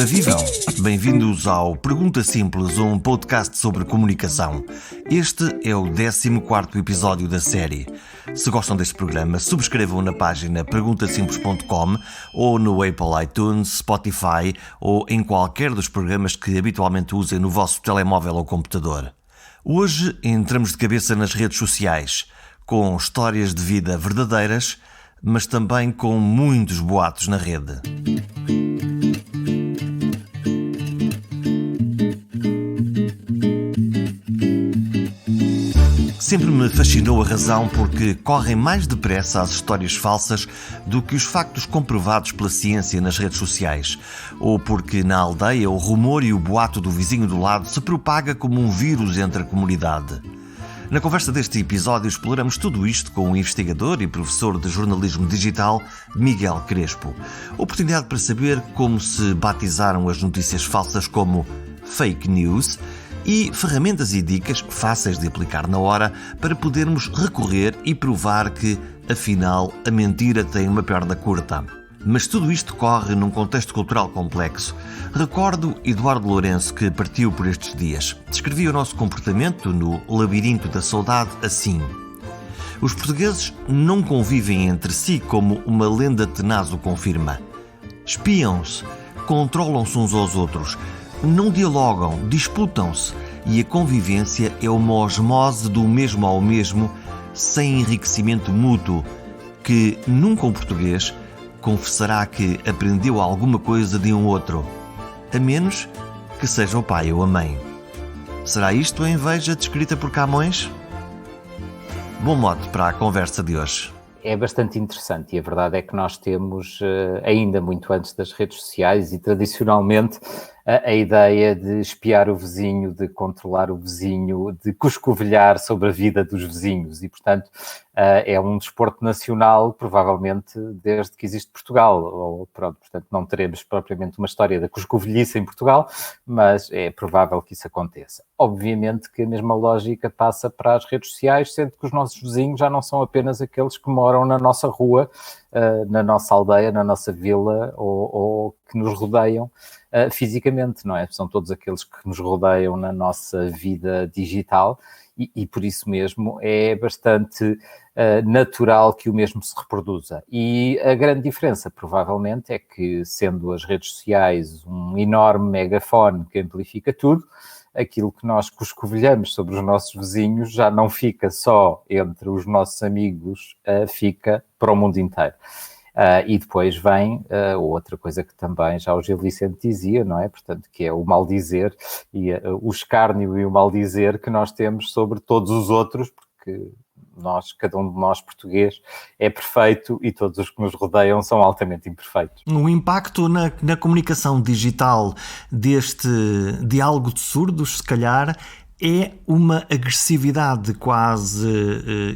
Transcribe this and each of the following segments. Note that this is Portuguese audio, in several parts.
Ora vivam! Bem-vindos ao Pergunta Simples, um podcast sobre comunicação. Este é o 14º episódio da série. Se gostam deste programa, subscrevam na página perguntasimples.com ou no Apple iTunes, Spotify ou em qualquer dos programas que habitualmente usem no vosso telemóvel ou computador. Hoje entramos de cabeça nas redes sociais, com histórias de vida verdadeiras, mas também com muitos boatos na rede. Sempre me fascinou a razão porque correm mais depressa as histórias falsas do que os factos comprovados pela ciência nas redes sociais, ou porque na aldeia o rumor e o boato do vizinho do lado se propaga como um vírus entre a comunidade. Na conversa deste episódio exploramos tudo isto com o investigador e professor de jornalismo digital Miguel Crespo. Oportunidade para saber como se batizaram as notícias falsas como fake news e ferramentas e dicas fáceis de aplicar na hora para podermos recorrer e provar que, afinal, a mentira tem uma perna curta. Mas tudo isto corre num contexto cultural complexo. Recordo Eduardo Lourenço, que partiu por estes dias. Descrevia o nosso comportamento no labirinto da saudade assim: os portugueses não convivem entre si como uma lenda tenaz o confirma. Espiam-se, controlam-se uns aos outros, não dialogam, disputam-se, e a convivência é uma osmose do mesmo ao mesmo, sem enriquecimento mútuo, que nunca um português confessará que aprendeu alguma coisa de um outro, a menos que seja o pai ou a mãe. Será isto a inveja descrita por Camões? Bom mote para a conversa de hoje. É bastante interessante e a verdade é que nós temos, ainda muito antes das redes sociais e tradicionalmente, a ideia de espiar o vizinho, de controlar o vizinho, de cuscovilhar sobre a vida dos vizinhos e, portanto, é um desporto nacional, provavelmente, desde que existe Portugal. Ou, pronto, portanto, não teremos propriamente uma história da cuscovilhice em Portugal, mas é provável que isso aconteça. Obviamente que a mesma lógica passa para as redes sociais, sendo que os nossos vizinhos já não são apenas aqueles que moram na nossa rua, na nossa aldeia, na nossa vila ou que nos rodeiam fisicamente, não é? São todos aqueles que nos rodeiam na nossa vida digital e por isso mesmo é bastante natural que o mesmo se reproduza. E a grande diferença, provavelmente, é que, sendo as redes sociais um enorme megafone que amplifica tudo, aquilo que nós cuscovilhamos sobre os nossos vizinhos já não fica só entre os nossos amigos, fica para o mundo inteiro. E depois vem outra coisa que também já o Gil Vicente dizia, não é? Portanto, que é o maldizer e o escárnio e o maldizer que nós temos sobre todos os outros, porque cada um de nós português é perfeito e todos os que nos rodeiam são altamente imperfeitos. O impacto na comunicação digital deste diálogo de surdos, se calhar, é uma agressividade quase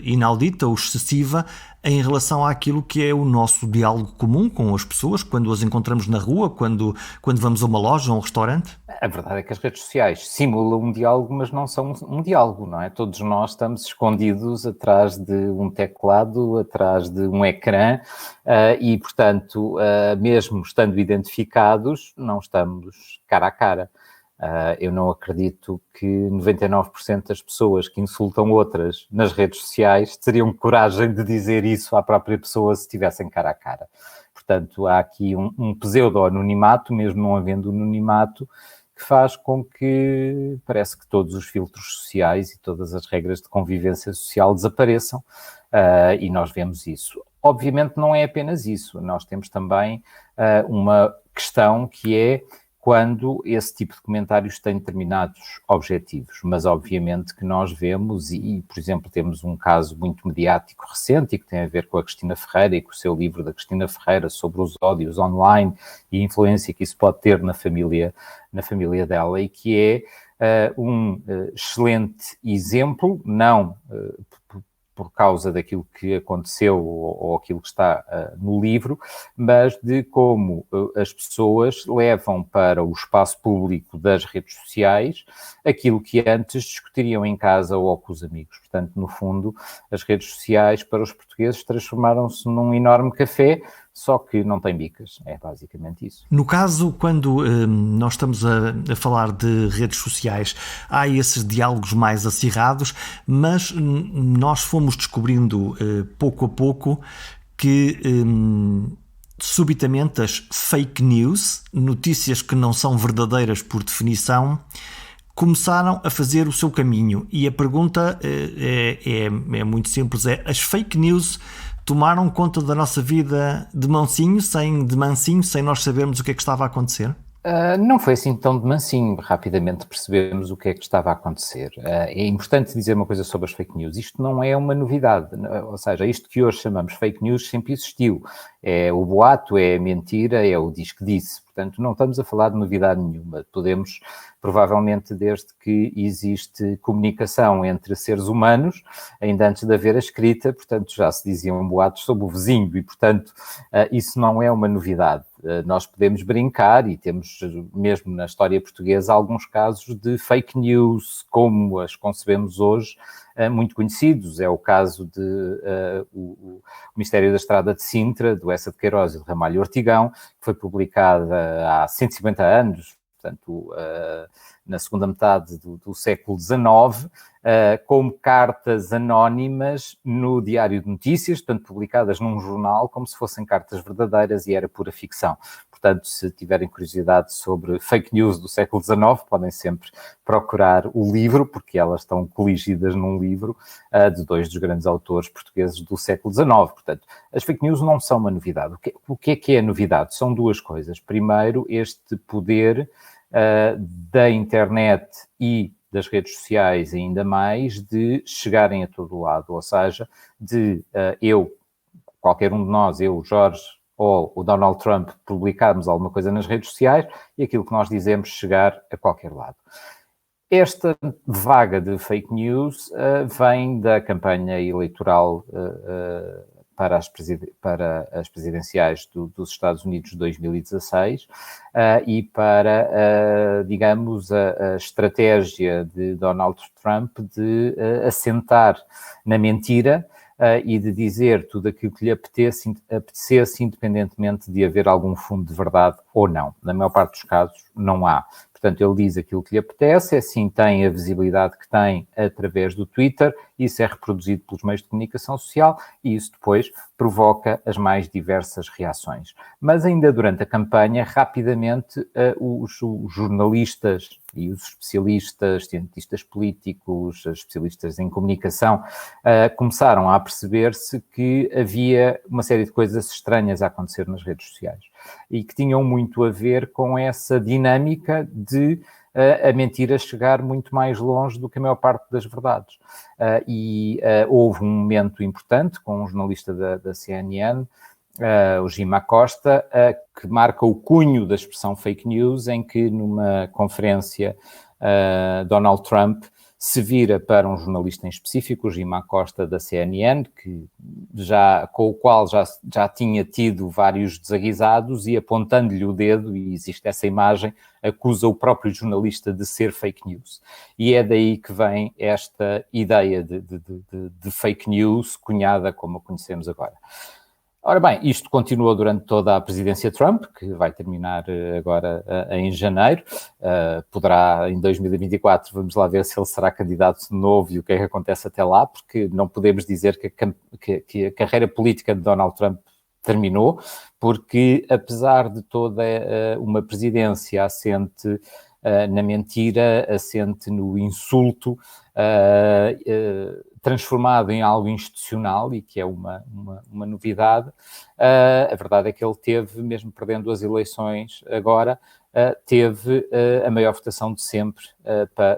inaudita ou excessiva em relação àquilo que é o nosso diálogo comum com as pessoas, quando as encontramos na rua, quando vamos a uma loja ou a um restaurante? A verdade é que as redes sociais simulam um diálogo, mas não são um diálogo, não é? Todos nós estamos escondidos atrás de um teclado, atrás de um ecrã e, portanto, mesmo estando identificados, não estamos cara a cara. Eu não acredito que 99% das pessoas que insultam outras nas redes sociais teriam coragem de dizer isso à própria pessoa se estivessem cara a cara. Portanto, há aqui um pseudo-anonimato, mesmo não havendo anonimato, que faz com que parece que todos os filtros sociais e todas as regras de convivência social desapareçam e nós vemos isso. Obviamente não é apenas isso, nós temos também uma questão que é quando esse tipo de comentários tem determinados objetivos, mas obviamente que nós vemos, e por exemplo temos um caso muito mediático recente e que tem a ver com a Cristina Ferreira e com o seu livro da Cristina Ferreira sobre os ódios online e a influência que isso pode ter na família dela, e que é um excelente exemplo, não por causa daquilo que aconteceu ou aquilo que está no livro, mas de como as pessoas levam para o espaço público das redes sociais aquilo que antes discutiriam em casa ou com os amigos. Portanto, no fundo, as redes sociais para os portugueses transformaram-se num enorme café só que não tem bicas, é basicamente isso. No caso, quando nós estamos a falar de redes sociais, há esses diálogos mais acirrados, mas nós fomos descobrindo pouco a pouco que subitamente as fake news, notícias que não são verdadeiras por definição, começaram a fazer o seu caminho. E a pergunta é muito simples, as fake news tomaram conta da nossa vida de mansinho, sem nós sabermos o que é que estava a acontecer? Não foi assim tão de mansinho, rapidamente percebemos o que é que estava a acontecer. É importante dizer uma coisa sobre as fake news, isto não é uma novidade, ou seja, isto que hoje chamamos fake news sempre existiu, é o boato, é a mentira, é o diz que disse, portanto não estamos a falar de novidade nenhuma, podemos, provavelmente desde que existe comunicação entre seres humanos, ainda antes de haver a escrita, portanto já se diziam boatos sobre o vizinho e portanto isso não é uma novidade. Nós podemos brincar e temos mesmo na história portuguesa alguns casos de fake news, como as concebemos hoje, muito conhecidos. É o caso de o Mistério da Estrada de Sintra, do Eça de Queiroz e do Ramalho Ortigão, que foi publicada há 150 anos, portanto, na segunda metade do século XIX, como cartas anónimas no Diário de Notícias, portanto, publicadas num jornal, como se fossem cartas verdadeiras e era pura ficção. Portanto, se tiverem curiosidade sobre fake news do século XIX, podem sempre procurar o livro, porque elas estão coligidas num livro de dois dos grandes autores portugueses do século XIX. Portanto, as fake news não são uma novidade. O que é novidade? São duas coisas. Primeiro, este poder da internet e das redes sociais ainda mais, de chegarem a todo lado, ou seja, de qualquer um de nós, eu, Jorge, ou o Donald Trump, publicarmos alguma coisa nas redes sociais e aquilo que nós dizemos chegar a qualquer lado. Esta vaga de fake news vem da campanha eleitoral para as presidenciais dos Estados Unidos de 2016 e para, digamos, a estratégia de Donald Trump de assentar na mentira e de dizer tudo aquilo que lhe apetecesse, independentemente de haver algum fundo de verdade ou não. Na maior parte dos casos, não há. Portanto, ele diz aquilo que lhe apetece, assim tem a visibilidade que tem através do Twitter, isso é reproduzido pelos meios de comunicação social e isso depois provoca as mais diversas reações. Mas ainda durante a campanha, rapidamente, os jornalistas e os especialistas, cientistas políticos, especialistas em comunicação, começaram a perceber-se que havia uma série de coisas estranhas a acontecer nas redes sociais e que tinham muito a ver com essa dinâmica de a mentira chegar muito mais longe do que a maior parte das verdades. Houve um momento importante com um jornalista da CNN, o Jim Acosta, que marca o cunho da expressão fake news, em que numa conferência Donald Trump se vira para um jornalista em específico, o Jim Acosta da CNN, com o qual já tinha tido vários desaguisados e apontando-lhe o dedo, e existe essa imagem, acusa o próprio jornalista de ser fake news. E é daí que vem esta ideia de fake news, cunhada como a conhecemos agora. Ora bem, isto continuou durante toda a presidência Trump, que vai terminar agora em janeiro. Poderá, em 2024, vamos lá ver se ele será candidato de novo e o que é que acontece até lá, porque não podemos dizer que a carreira política de Donald Trump terminou, porque apesar de toda uma presidência assente na mentira, assente no insulto, transformado em algo institucional e que é uma novidade, a verdade é que ele teve, mesmo perdendo as eleições agora, teve a maior votação de sempre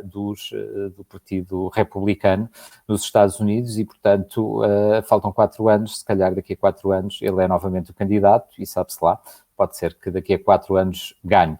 do Partido Republicano nos Estados Unidos e, portanto, faltam 4 anos, se calhar daqui a 4 anos ele é novamente o candidato e sabe-se lá, pode ser que daqui a 4 anos ganhe.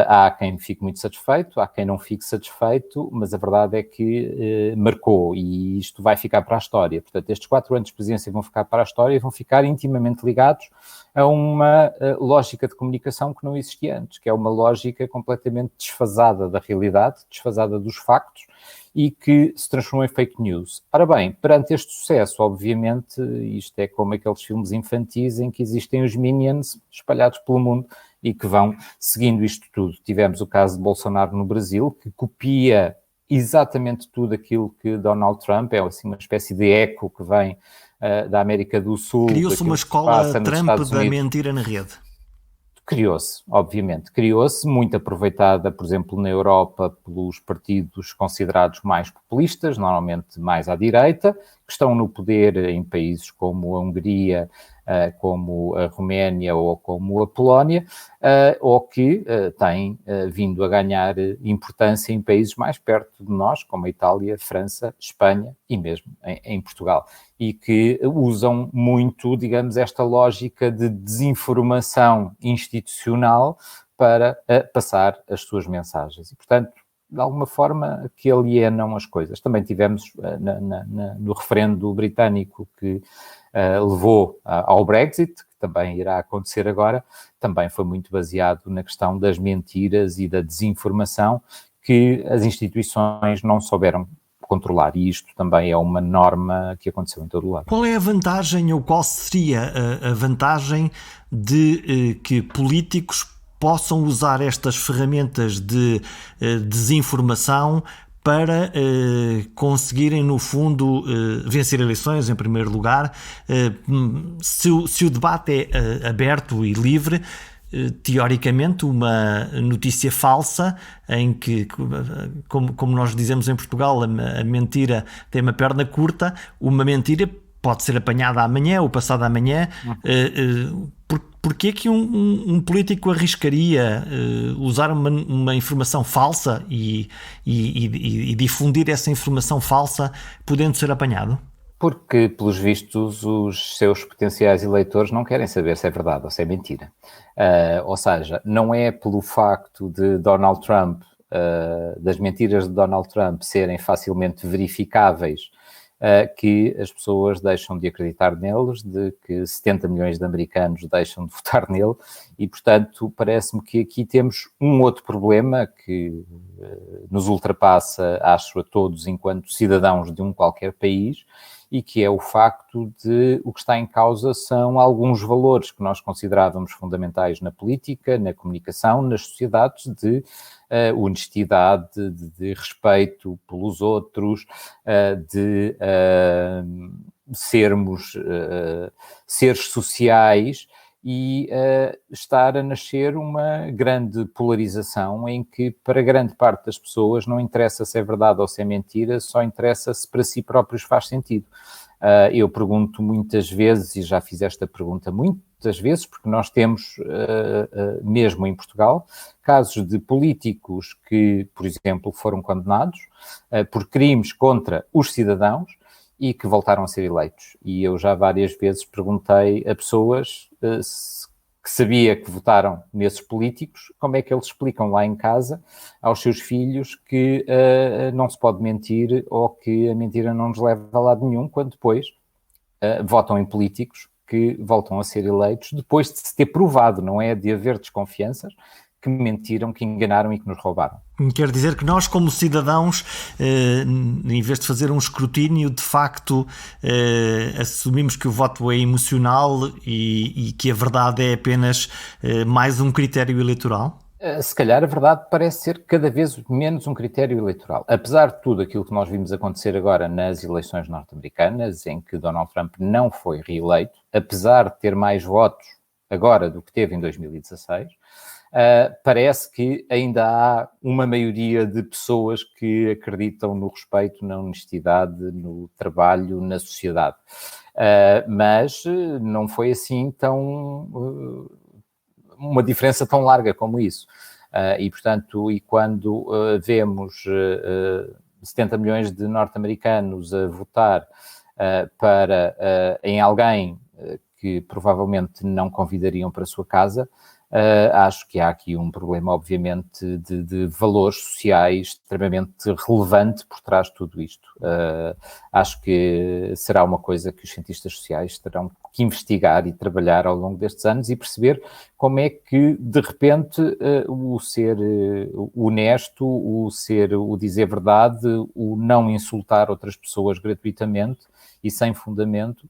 Há quem fique muito satisfeito, há quem não fique satisfeito, mas a verdade é que marcou e isto vai ficar para a história. Portanto, estes 4 anos de presidência vão ficar para a história e vão ficar intimamente ligados a uma lógica de comunicação que não existia antes, que é uma lógica completamente desfasada da realidade, desfasada dos factos e que se transformou em fake news. Ora bem, perante este sucesso, obviamente, isto é como aqueles filmes infantis em que existem os minions espalhados pelo mundo e que vão seguindo isto tudo. Tivemos o caso de Bolsonaro no Brasil, que copia exatamente tudo aquilo que Donald Trump, é assim uma espécie de eco que vem da América do Sul. Criou-se uma escola Trump da mentira na rede. Criou-se, obviamente. Criou-se, muito aproveitada, por exemplo, na Europa, pelos partidos considerados mais populistas, normalmente mais à direita, que estão no poder em países como a Hungria, como a Roménia ou como a Polónia, ou que têm vindo a ganhar importância em países mais perto de nós, como a Itália, França, Espanha e mesmo em Portugal. E que usam muito, digamos, esta lógica de desinformação institucional para passar as suas mensagens. E, portanto, de alguma forma, que alienam as coisas. Também tivemos no referendo britânico que levou ao Brexit, que também irá acontecer agora, também foi muito baseado na questão das mentiras e da desinformação que as instituições não souberam controlar, e isto também é uma norma que aconteceu em todo o lado. Qual é a vantagem ou qual seria a vantagem de que políticos possam usar estas ferramentas de desinformação para conseguirem, no fundo, vencer eleições, em primeiro lugar? Se o debate é aberto e livre, teoricamente, uma notícia falsa em que, como nós dizemos em Portugal, a mentira tem uma perna curta, uma mentira pode ser apanhada amanhã ou passada amanhã. Porquê que um político arriscaria usar uma informação falsa e difundir essa informação falsa podendo ser apanhado? Porque, pelos vistos, os seus potenciais eleitores não querem saber se é verdade ou se é mentira. Ou seja, não é pelo facto de Donald Trump, das mentiras de Donald Trump serem facilmente verificáveis, que as pessoas deixam de acreditar neles, de que 70 milhões de americanos deixam de votar nele, e, portanto, parece-me que aqui temos um outro problema que nos ultrapassa, acho, a todos enquanto cidadãos de um qualquer país, e que é o facto de o que está em causa são alguns valores que nós considerávamos fundamentais na política, na comunicação, nas sociedades, de honestidade, de respeito pelos outros, de sermos seres sociais, e estar a nascer uma grande polarização em que, para grande parte das pessoas, não interessa se é verdade ou se é mentira, só interessa se para si próprios faz sentido. Eu pergunto muitas vezes, e já fiz esta pergunta muitas vezes, porque nós temos, mesmo em Portugal, casos de políticos que, por exemplo, foram condenados por crimes contra os cidadãos e que voltaram a ser eleitos. E eu já várias vezes perguntei a pessoas que sabia que votaram nesses políticos, como é que eles explicam lá em casa aos seus filhos que não se pode mentir ou que a mentira não nos leva a lado nenhum, quando depois votam em políticos que voltam a ser eleitos depois de se ter provado, não é de haver desconfianças, que mentiram, que enganaram e que nos roubaram. Quer dizer que nós, como cidadãos, em vez de fazer um escrutínio, de facto, assumimos que o voto é emocional e que a verdade é apenas mais um critério eleitoral? Se calhar a verdade parece ser cada vez menos um critério eleitoral. Apesar de tudo aquilo que nós vimos acontecer agora nas eleições norte-americanas, em que Donald Trump não foi reeleito, apesar de ter mais votos agora do que teve em 2016, parece que ainda há uma maioria de pessoas que acreditam no respeito, na honestidade, no trabalho, na sociedade. Mas não foi assim uma diferença tão larga como isso. E, portanto, quando vemos 70 milhões de norte-americanos a votar em alguém que provavelmente não convidariam para a sua casa, Acho que há aqui um problema, obviamente, de valores sociais extremamente relevante por trás de tudo isto. Acho que será uma coisa que os cientistas sociais terão que investigar e trabalhar ao longo destes anos e perceber como é que, de repente, o ser honesto, o dizer verdade, o não insultar outras pessoas gratuitamente e sem fundamento,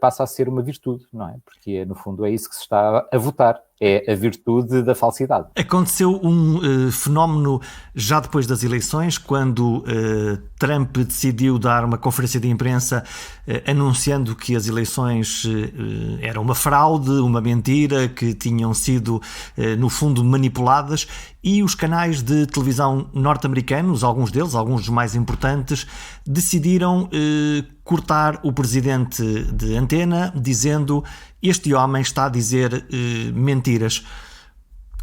passa a ser uma virtude, não é? Porque, no fundo, é isso que se está a votar. É a virtude da falsidade. Aconteceu um fenómeno já depois das eleições, quando Trump decidiu dar uma conferência de imprensa anunciando que as eleições eram uma fraude, uma mentira, que tinham sido, no fundo, manipuladas, e os canais de televisão norte-americanos, alguns deles, alguns dos mais importantes, decidiram cortar o presidente de antena, dizendo: este homem está a dizer mentiras.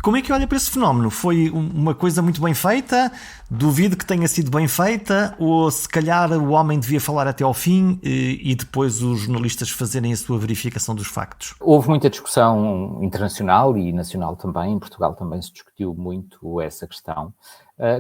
Como é que olha para esse fenómeno? Foi uma coisa muito bem feita? Duvido que tenha sido bem feita? Ou se calhar o homem devia falar até ao fim e depois os jornalistas fazerem a sua verificação dos factos? Houve muita discussão internacional e nacional também. Em Portugal também se discutiu muito essa questão.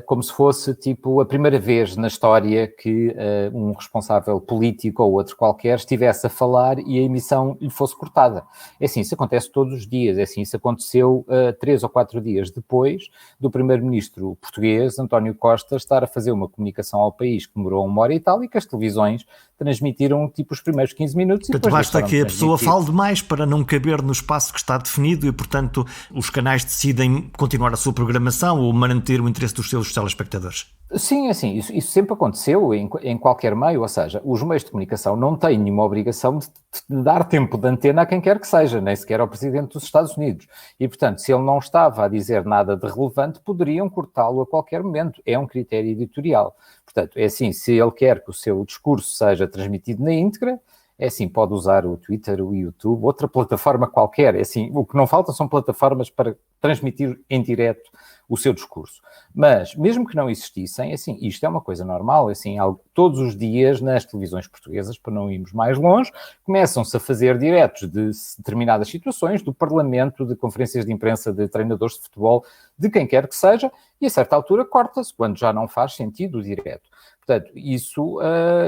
Como se fosse, tipo, a primeira vez na história que um responsável político ou outro qualquer estivesse a falar e a emissão lhe fosse cortada. É assim, isso acontece todos os dias. É assim, isso aconteceu 3 ou 4 dias depois do primeiro-ministro português, António Costa, estar a fazer uma comunicação ao país que demorou 1 hora e tal, e que as televisões transmitiram, tipo, os primeiros 15 minutos. Portanto, basta que a pessoa fale demais para não caber no espaço que está definido e, portanto, os canais decidem continuar a sua programação ou manter o interesse dos seus telespectadores. Sim, assim, isso sempre aconteceu em qualquer meio, ou seja, os meios de comunicação não têm nenhuma obrigação de dar tempo de antena a quem quer que seja, nem sequer ao presidente dos Estados Unidos. E, portanto, se ele não estava a dizer nada de relevante, poderiam cortá-lo a qualquer momento. É um critério editorial. Portanto, é assim, se ele quer que o seu discurso seja transmitido na íntegra, é assim, pode usar o Twitter, o YouTube, outra plataforma qualquer. É assim, o que não falta são plataformas para transmitir em direto o seu discurso. Mas, mesmo que não existissem, assim, isto é uma coisa normal, assim, todos os dias nas televisões portuguesas, para não irmos mais longe, começam-se a fazer diretos de determinadas situações, do Parlamento, de conferências de imprensa de treinadores de futebol, de quem quer que seja, e a certa altura corta-se, quando já não faz sentido o direto. Portanto, isso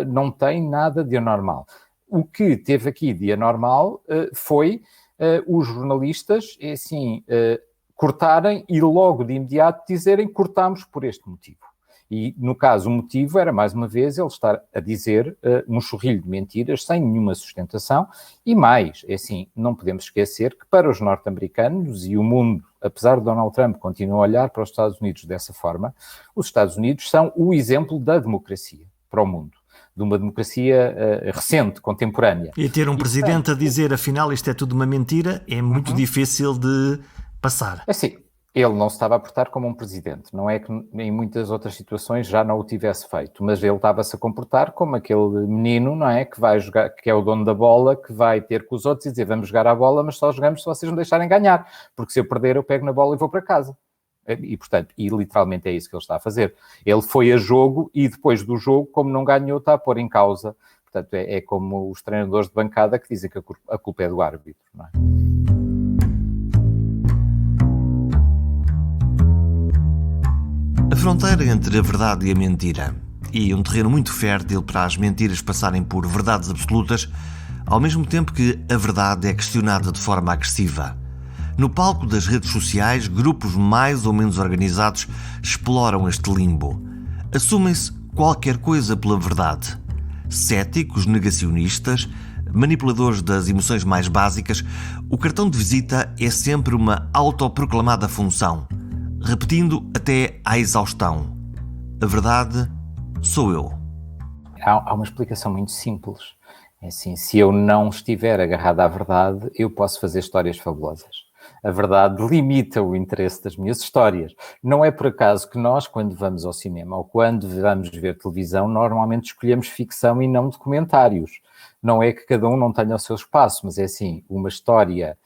não tem nada de anormal. O que teve aqui de anormal foi os jornalistas, assim, cortarem e logo de imediato dizerem: cortamos por este motivo. E, no caso, o motivo era, mais uma vez, ele estar a dizer um chorrilho de mentiras sem nenhuma sustentação. E mais, é assim, não podemos esquecer que para os norte-americanos e o mundo, apesar de Donald Trump continuar a olhar para os Estados Unidos dessa forma, os Estados Unidos são o exemplo da democracia para o mundo, de uma democracia recente, contemporânea. E ter um presidente a dizer: afinal isto é tudo uma mentira, é muito difícil de passar. Assim, ele não se estava a portar como um presidente. Não é que em muitas outras situações já não o tivesse feito, mas ele estava-se a comportar como aquele menino, não é? Que vai jogar, que é o dono da bola, que vai ter com os outros e dizer: vamos jogar a bola, mas só jogamos se vocês não deixarem ganhar, porque se eu perder eu pego na bola e vou para casa. E, portanto, literalmente é isso que ele está a fazer. Ele foi a jogo e depois do jogo, como não ganhou, está a pôr em causa. Portanto, é como os treinadores de bancada que dizem que a culpa é do árbitro, não é? A fronteira entre a verdade e a mentira, e um terreno muito fértil para as mentiras passarem por verdades absolutas, ao mesmo tempo que a verdade é questionada de forma agressiva. No palco das redes sociais, grupos mais ou menos organizados exploram este limbo. Assumem-se qualquer coisa pela verdade. Céticos, negacionistas, manipuladores das emoções mais básicas, o cartão de visita é sempre uma autoproclamada função, repetindo até à exaustão: a verdade sou eu. Há uma explicação muito simples. É assim, se eu não estiver agarrado à verdade, eu posso fazer histórias fabulosas. A verdade limita o interesse das minhas histórias. Não é por acaso que nós, quando vamos ao cinema ou quando vamos ver televisão, normalmente escolhemos ficção e não documentários. Não é que cada um não tenha o seu espaço, mas é assim, uma história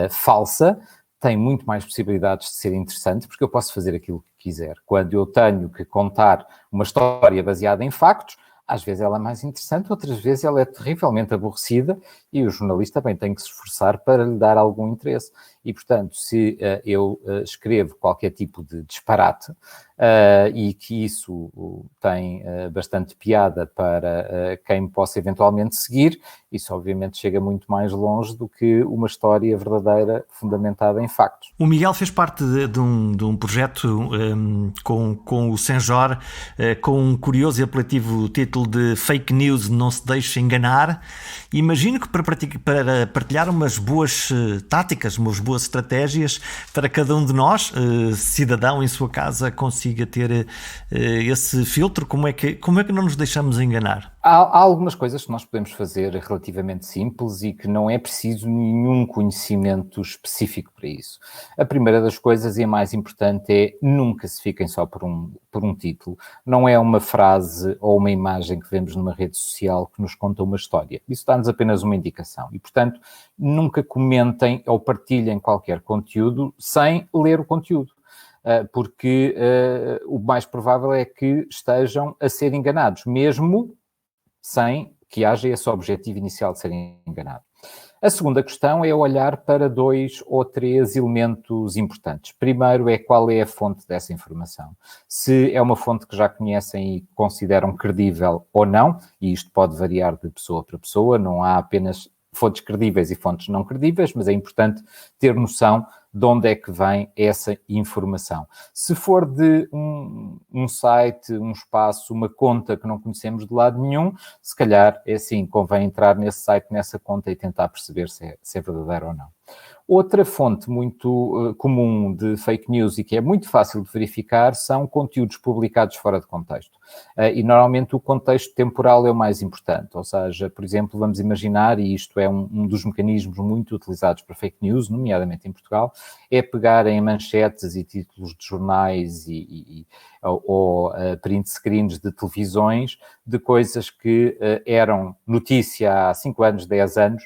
falsa tem muito mais possibilidades de ser interessante, porque eu posso fazer aquilo que quiser. Quando eu tenho que contar uma história baseada em factos, às vezes ela é mais interessante, outras vezes ela é terrivelmente aborrecida e o jornalista também tem que se esforçar para lhe dar algum interesse. e, portanto, se eu escrevo qualquer tipo de disparate e que isso tem bastante piada para quem me possa eventualmente seguir, isso obviamente chega muito mais longe do que uma história verdadeira fundamentada em factos. O Miguel fez parte de um projeto com o Senjor, com um curioso e apelativo título de Fake News Não Se Deixe Enganar. Imagino que para partilhar umas boas táticas, umas boas estratégias para cada um de nós, cidadão em sua casa, consiga ter esse filtro, como é que não nos deixamos enganar? Há algumas coisas que nós podemos fazer relativamente simples e que não é preciso nenhum conhecimento específico para isso. A primeira das coisas e a mais importante é nunca se fiquem só por um título. Não é uma frase ou uma imagem que vemos numa rede social que nos conta uma história. Isso dá-nos apenas uma indicação. E, portanto, nunca comentem ou partilhem qualquer conteúdo sem ler o conteúdo. Porque o mais provável é que estejam a ser enganados, mesmo sem que haja esse objetivo inicial de serem enganados. A segunda questão é olhar para 2 ou 3 elementos importantes. Primeiro é qual é a fonte dessa informação. Se é uma fonte que já conhecem e consideram credível ou não, e isto pode variar de pessoa para pessoa, não há apenas fontes credíveis e fontes não credíveis, mas é importante ter noção de onde é que vem essa informação. Se for de um site, um espaço, uma conta que não conhecemos de lado nenhum, se calhar é assim, convém entrar nesse site, nessa conta e tentar perceber se é verdadeiro ou não. Outra fonte muito comum de fake news e que é muito fácil de verificar são conteúdos publicados fora de contexto. E normalmente o contexto temporal é o mais importante, ou seja, por exemplo, vamos imaginar, e isto é um dos mecanismos muito utilizados para fake news, nomeadamente em Portugal, é pegar em manchetes e títulos de jornais ou print screens de televisões de coisas que eram notícia há 5 anos, 10 anos,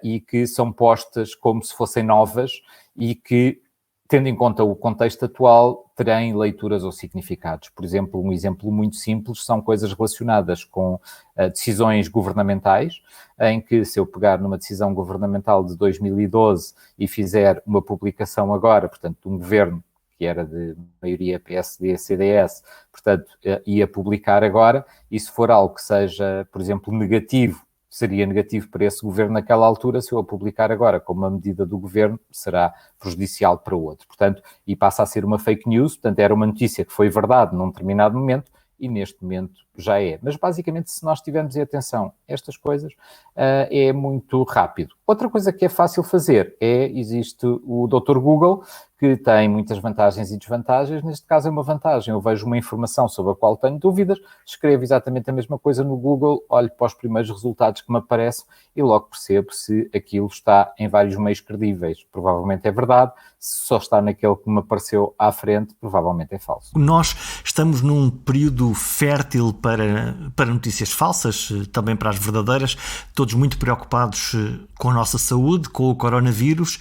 e que são postas como se fossem novas e que, tendo em conta o contexto atual, terem leituras ou significados. Por exemplo, um exemplo muito simples são coisas relacionadas com decisões governamentais, em que se eu pegar numa decisão governamental de 2012 e fizer uma publicação agora, portanto, de um governo que era de maioria PSD, CDS, portanto, ia publicar agora, e se for algo que seja, por exemplo, negativo, seria negativo para esse governo naquela altura, se eu a publicar agora como uma medida do governo, será prejudicial para o outro. Portanto, e passa a ser uma fake news, portanto, era uma notícia que foi verdade num determinado momento e neste momento já é. Mas, basicamente, se nós tivermos atenção a estas coisas, é muito rápido. Outra coisa que é fácil fazer existe o Dr. Google, que tem muitas vantagens e desvantagens. Neste caso é uma vantagem. Eu vejo uma informação sobre a qual tenho dúvidas, escrevo exatamente a mesma coisa no Google, olho para os primeiros resultados que me aparecem e logo percebo se aquilo está em vários meios credíveis. Provavelmente é verdade. Se só está naquele que me apareceu à frente, provavelmente é falso. Nós estamos num período fértil para notícias falsas, também para as verdadeiras, todos muito preocupados com a nossa saúde, com o coronavírus.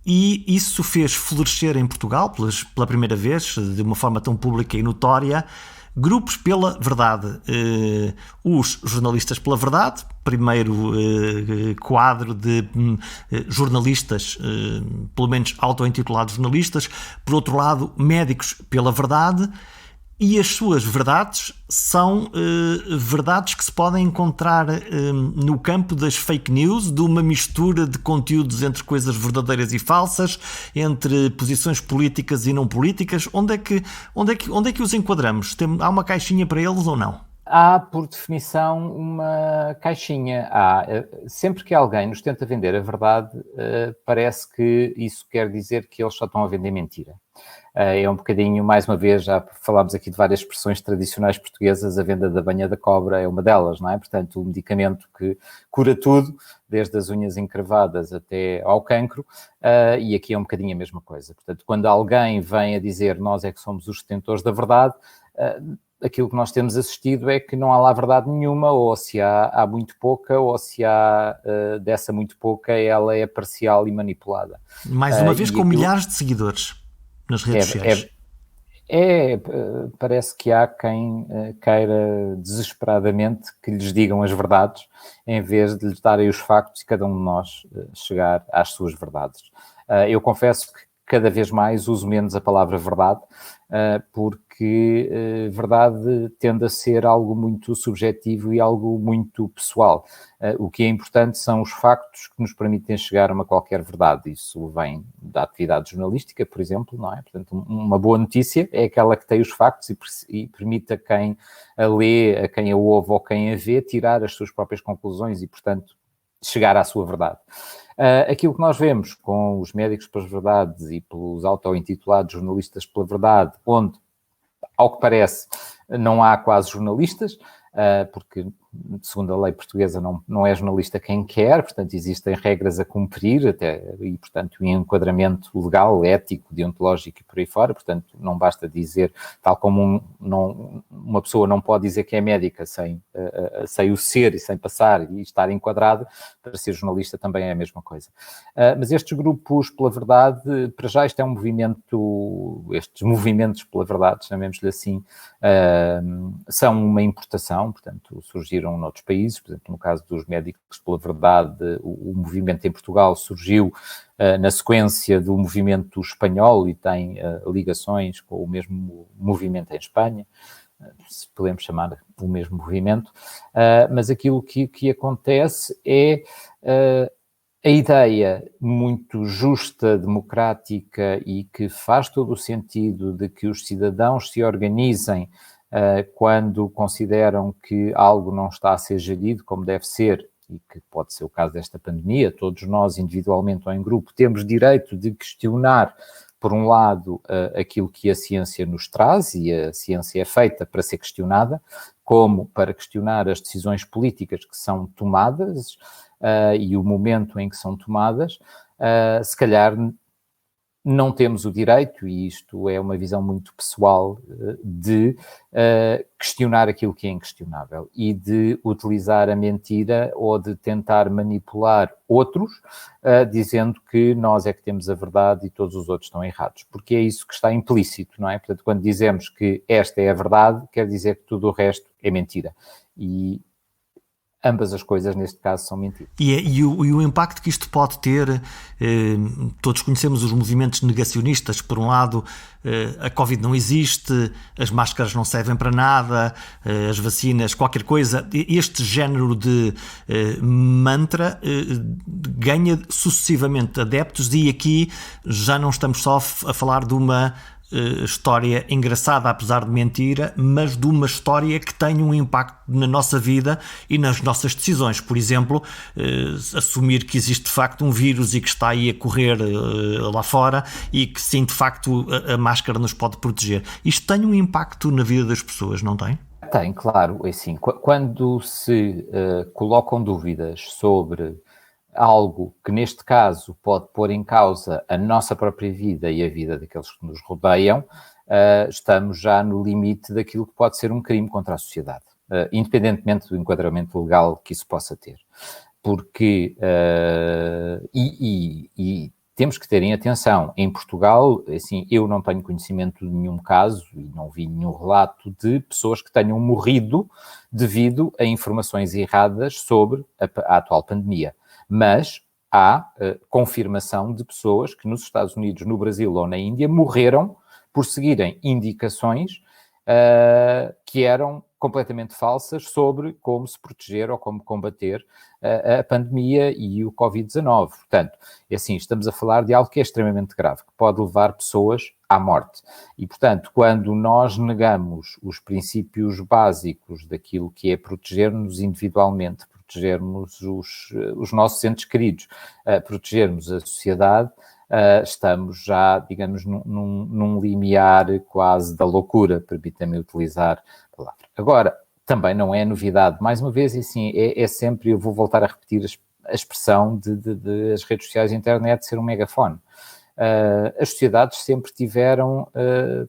E isso fez florescer em Portugal, pela primeira vez, de uma forma tão pública e notória, grupos pela verdade. Os jornalistas pela verdade, primeiro quadro de jornalistas, pelo menos auto-intitulados jornalistas, por outro lado, médicos pela verdade. E as suas verdades são verdades que se podem encontrar no campo das fake news, de uma mistura de conteúdos entre coisas verdadeiras e falsas, entre posições políticas e não políticas. Onde é que os enquadramos? Há uma caixinha para eles ou não? Há, por definição, uma caixinha. Sempre que alguém nos tenta vender a verdade, parece que isso quer dizer que eles só estão a vender mentira. É um bocadinho, mais uma vez, já falámos aqui de várias expressões tradicionais portuguesas, a venda da banha da cobra é uma delas, não é? Portanto, o medicamento que cura tudo, desde as unhas encravadas até ao cancro, e aqui é um bocadinho a mesma coisa. Portanto, quando alguém vem a dizer nós é que somos os detentores da verdade, aquilo que nós temos assistido é que não há lá verdade nenhuma, ou se há muito pouca, ou se há dessa muito pouca, ela é parcial e manipulada. Mais uma vez com milhares de seguidores nas redes sociais. Parece que há quem queira desesperadamente que lhes digam as verdades, em vez de lhes darem os factos e cada um de nós chegar às suas verdades. Eu confesso que cada vez mais uso menos a palavra verdade, porque verdade tende a ser algo muito subjetivo e algo muito pessoal. O que é importante são os factos que nos permitem chegar a uma qualquer verdade. Isso vem da atividade jornalística, por exemplo, não é? Portanto, uma boa notícia é aquela que tem os factos e permite a quem a lê, a quem a ouve ou quem a vê, tirar as suas próprias conclusões e, portanto, chegar à sua verdade. Aquilo que nós vemos com os médicos pelas verdades e pelos auto-intitulados jornalistas pela verdade, onde, ao que parece, não há quase jornalistas, porque, segundo a lei portuguesa, não é jornalista quem quer, portanto, existem regras a cumprir, até, e, portanto, um enquadramento legal, ético, deontológico e por aí fora, portanto, não basta dizer, tal como uma pessoa não pode dizer que é médica sem o ser e sem passar e estar enquadrado, para ser jornalista também é a mesma coisa. Mas estes grupos pela verdade, para já isto é um movimento, estes movimentos pela verdade, chamemos-lhe assim, são uma importação, portanto, surgiram noutros países, por exemplo, no caso dos médicos pela verdade, o movimento em Portugal surgiu na sequência do movimento espanhol e tem ligações com o mesmo movimento em Espanha, se podemos chamar o mesmo movimento, mas aquilo que acontece é a ideia muito justa, democrática e que faz todo o sentido de que os cidadãos se organizem quando consideram que algo não está a ser gerido como deve ser, e que pode ser o caso desta pandemia, todos nós, individualmente ou em grupo, temos direito de questionar, por um lado, aquilo que a ciência nos traz, e a ciência é feita para ser questionada, como para questionar as decisões políticas que são tomadas e o momento em que são tomadas. Se calhar não temos o direito, e isto é uma visão muito pessoal, de questionar aquilo que é inquestionável e de utilizar a mentira ou de tentar manipular outros, dizendo que nós é que temos a verdade e todos os outros estão errados, porque é isso que está implícito, não é? Portanto, quando dizemos que esta é a verdade, quer dizer que tudo o resto é mentira. E ambas as coisas, neste caso, são mentiras. E o impacto que isto pode ter, todos conhecemos os movimentos negacionistas. Por um lado, a Covid não existe, as máscaras não servem para nada, as vacinas, qualquer coisa. Este género de mantra ganha sucessivamente adeptos, e aqui já não estamos só a falar de uma história engraçada, apesar de mentira, mas de uma história que tem um impacto na nossa vida e nas nossas decisões. Por exemplo, assumir que existe de facto um vírus e que está aí a correr lá fora e que sim, de facto, a máscara nos pode proteger. Isto tem um impacto na vida das pessoas, não tem? Tem, claro. Assim, quando se colocam dúvidas sobre algo que, neste caso, pode pôr em causa a nossa própria vida e a vida daqueles que nos rodeiam, estamos já no limite daquilo que pode ser um crime contra a sociedade, independentemente do enquadramento legal que isso possa ter. Porque, temos que ter em atenção, em Portugal, assim, eu não tenho conhecimento de nenhum caso e não vi nenhum relato de pessoas que tenham morrido devido a informações erradas sobre a atual pandemia. Mas há confirmação de pessoas que nos Estados Unidos, no Brasil ou na Índia morreram por seguirem indicações que eram completamente falsas sobre como se proteger ou como combater a pandemia e o Covid-19. Portanto, assim, estamos a falar de algo que é extremamente grave, que pode levar pessoas à morte. E, portanto, quando nós negamos os princípios básicos daquilo que é proteger-nos individualmente, protegermos os nossos entes queridos, protegermos a sociedade, estamos já, digamos, num limiar quase da loucura, permita-me utilizar a palavra. Agora, também não é novidade, mais uma vez, e assim, é sempre, eu vou voltar a repetir a expressão de as redes sociais e a internet ser um megafone. As sociedades sempre tiveram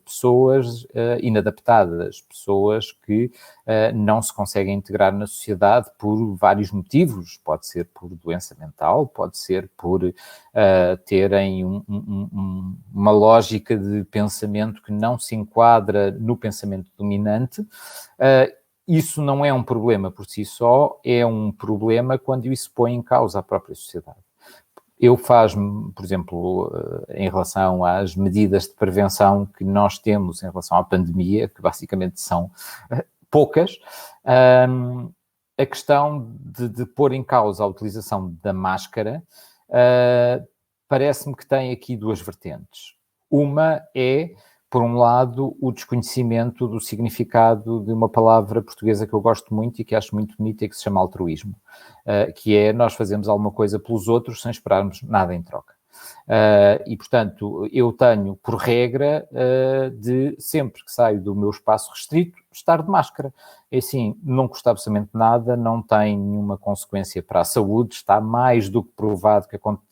pessoas inadaptadas, pessoas que não se conseguem integrar na sociedade por vários motivos. Pode ser por doença mental, pode ser por terem uma lógica de pensamento que não se enquadra no pensamento dominante. Isso não é um problema por si só, é um problema quando isso põe em causa a própria sociedade. eu faz-me, por exemplo, em relação às medidas de prevenção que nós temos em relação à pandemia, que basicamente são poucas, a questão de pôr em causa a utilização da máscara, parece-me que tem aqui duas vertentes. Uma é, por um lado, o desconhecimento do significado de uma palavra portuguesa que eu gosto muito e que acho muito bonita e que se chama altruísmo, que é nós fazemos alguma coisa pelos outros sem esperarmos nada em troca. E, portanto, eu tenho por regra de, sempre que saio do meu espaço restrito, estar de máscara. É assim, não custa absolutamente nada, não tem nenhuma consequência para a saúde, está mais do que provado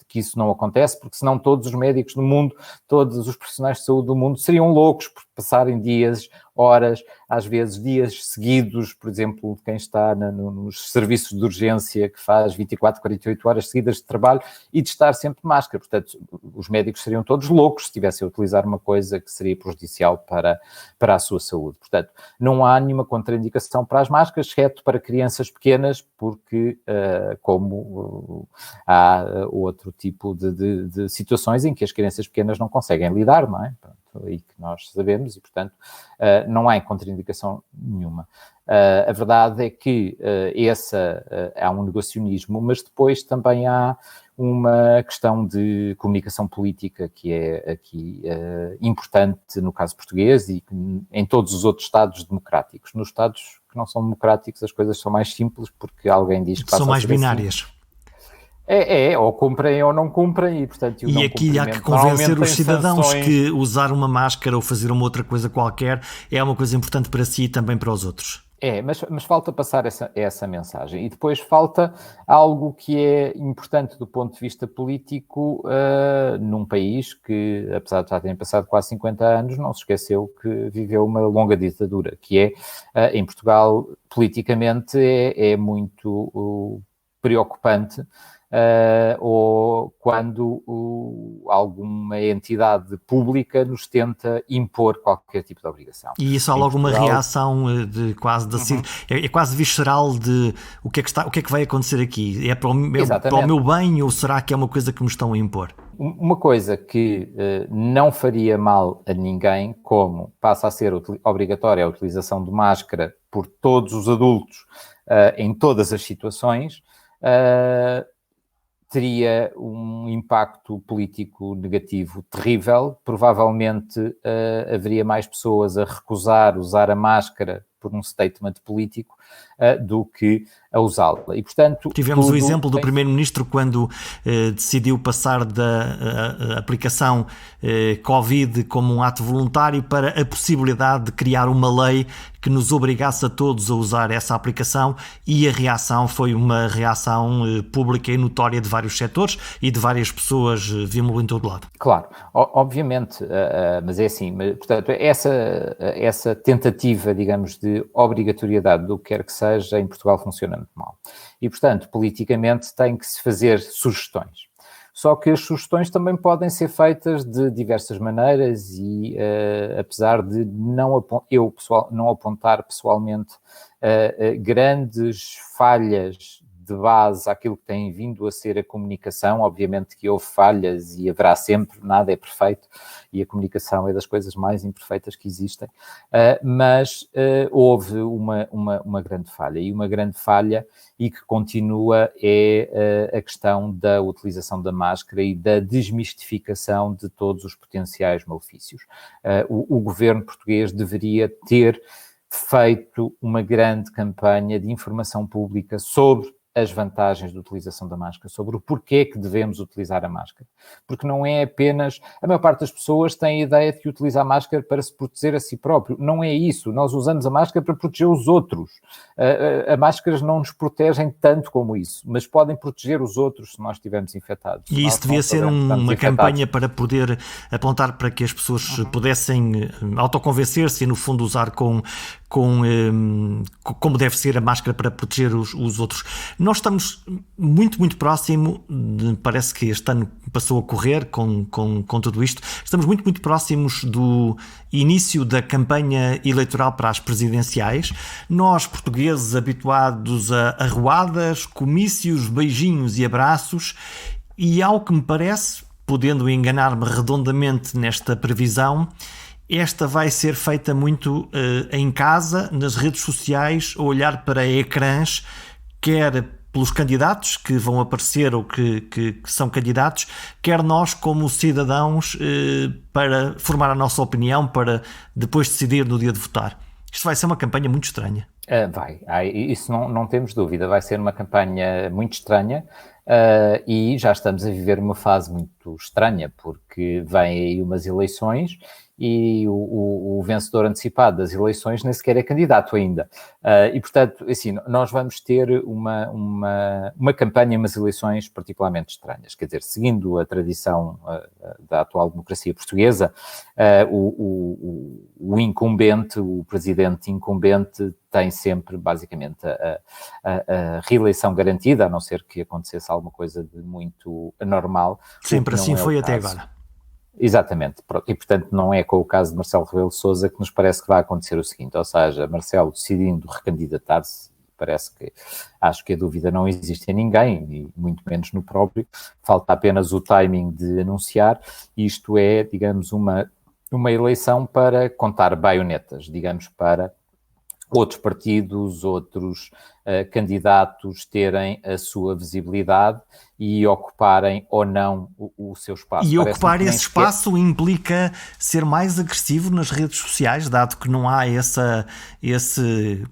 que isso não acontece, porque senão todos os médicos do mundo, todos os profissionais de saúde do mundo seriam loucos por passarem dias, horas, às vezes dias seguidos, por exemplo, quem está nos serviços de urgência que faz 24, 48 horas seguidas de trabalho e de estar sempre de máscara. Portanto, os médicos seriam todos loucos se estivessem a utilizar uma coisa que seria prejudicial para a sua saúde. Portanto, não há nenhuma contraindicação para as máscaras, exceto para crianças pequenas, porque há outro tipo de situações em que as crianças pequenas não conseguem lidar, não é? E que nós sabemos, e portanto não há contraindicação nenhuma. A verdade é que há um negacionismo, mas depois também há uma questão de comunicação política que é aqui importante no caso português e em todos os outros Estados democráticos. Nos Estados que não são democráticos as coisas são mais simples porque alguém diz que são mais binárias. Assim. Ou cumprem ou não cumprem e, portanto... E aqui há que convencer os cidadãos sanções. Que usar uma máscara ou fazer uma outra coisa qualquer é uma coisa importante para si e também para os outros. Mas falta passar essa mensagem. E depois falta algo que é importante do ponto de vista político num país que, apesar de já terem passado quase 50 anos, não se esqueceu que viveu uma longa ditadura, que é, em Portugal, politicamente, é muito preocupante ou quando alguma entidade pública nos tenta impor qualquer tipo de obrigação. E isso há logo uma reação de quase é quase visceral de o que é que vai acontecer aqui? É para o meu bem ou será que é uma coisa que me estão a impor? Uma coisa que não faria mal a ninguém, como passa a ser obrigatória a utilização de máscara por todos os adultos em todas as situações, teria um impacto político negativo terrível. Provavelmente haveria mais pessoas a recusar usar a máscara por um statement político do que a usá-la. E, portanto, tivemos o exemplo do Primeiro-Ministro quando decidiu passar da aplicação Covid como um ato voluntário para a possibilidade de criar uma lei que nos obrigasse a todos a usar essa aplicação, e a reação foi uma reação pública e notória de vários setores e de várias pessoas, vimos-lo em todo lado. Claro, obviamente, mas é assim, portanto, essa tentativa, digamos, de obrigatoriedade do que quer que seja, em Portugal funciona muito mal. E, portanto, politicamente tem que se fazer sugestões. Só que as sugestões também podem ser feitas de diversas maneiras e, apesar de eu não apontar pessoalmente grandes falhas de base àquilo que tem vindo a ser a comunicação, obviamente que houve falhas e haverá sempre, nada é perfeito e a comunicação é das coisas mais imperfeitas que existem, mas houve uma grande falha, e uma grande falha e que continua é a questão da utilização da máscara e da desmistificação de todos os potenciais malefícios. O governo português deveria ter feito uma grande campanha de informação pública sobre as vantagens da utilização da máscara, sobre o porquê que devemos utilizar a máscara. Porque não é apenas... A maior parte das pessoas tem a ideia de que utiliza a máscara para se proteger a si próprio. Não é isso. Nós usamos a máscara para proteger os outros. As máscaras não nos protegem tanto como isso, mas podem proteger os outros se nós estivermos infectados. E isso devia ser uma campanha para poder apontar para que as pessoas pudessem autoconvencer-se e, no fundo, usar como deve ser a máscara para proteger os outros. Nós estamos muito próximo, parece que este ano passou a correr com tudo isto, estamos muito próximos do início da campanha eleitoral para as presidenciais. Nós, portugueses, habituados a arruadas, comícios, beijinhos e abraços, E ao que me parece, podendo enganar-me redondamente nesta previsão, esta vai ser feita muito em casa, nas redes sociais, a olhar para ecrãs, quer pelos candidatos que vão aparecer ou que são candidatos, quer nós como cidadãos para formar a nossa opinião, para depois decidir no dia de votar. Isto vai ser uma campanha muito estranha. Isso não temos dúvida, vai ser uma campanha muito estranha e já estamos a viver uma fase muito estranha, porque vêm aí umas eleições e o vencedor antecipado das eleições nem sequer é candidato ainda. E, portanto, assim, nós vamos ter uma campanha, umas eleições particularmente estranhas. Quer dizer, seguindo a tradição da atual democracia portuguesa, o incumbente, o presidente incumbente, tem sempre, basicamente, a reeleição garantida, a não ser que acontecesse alguma coisa de muito anormal. Sempre assim foi até agora. Exatamente, e portanto não é com o caso de Marcelo Rebelo de Sousa que nos parece que vai acontecer o seguinte, ou seja, Marcelo decidindo recandidatar-se, acho que a dúvida não existe em ninguém, e muito menos no próprio, falta apenas o timing de anunciar, isto é, digamos, uma eleição para contar baionetas, digamos, para outros partidos, outros candidatos terem a sua visibilidade e ocuparem ou não o seu espaço. E ocupar esse espaço implica ser mais agressivo nas redes sociais, dado que não há esse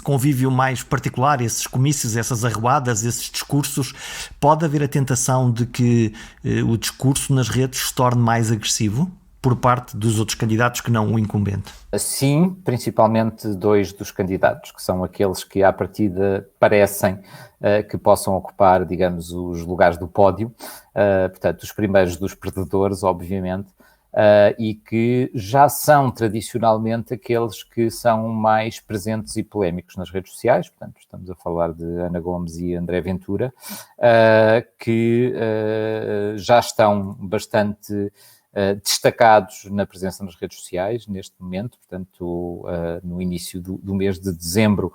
convívio mais particular, esses comícios, essas arruadas, esses discursos. Pode haver a tentação de que o discurso nas redes se torne mais agressivo por parte dos outros candidatos que não o incumbente? Sim, principalmente dois dos candidatos, que são aqueles que à partida parecem que possam ocupar, digamos, os lugares do pódio, portanto, os primeiros dos perdedores, obviamente, e que já são tradicionalmente aqueles que são mais presentes e polémicos nas redes sociais, portanto, estamos a falar de Ana Gomes e André Ventura, que já estão bastante destacados na presença nas redes sociais neste momento, portanto, no início do mês de dezembro,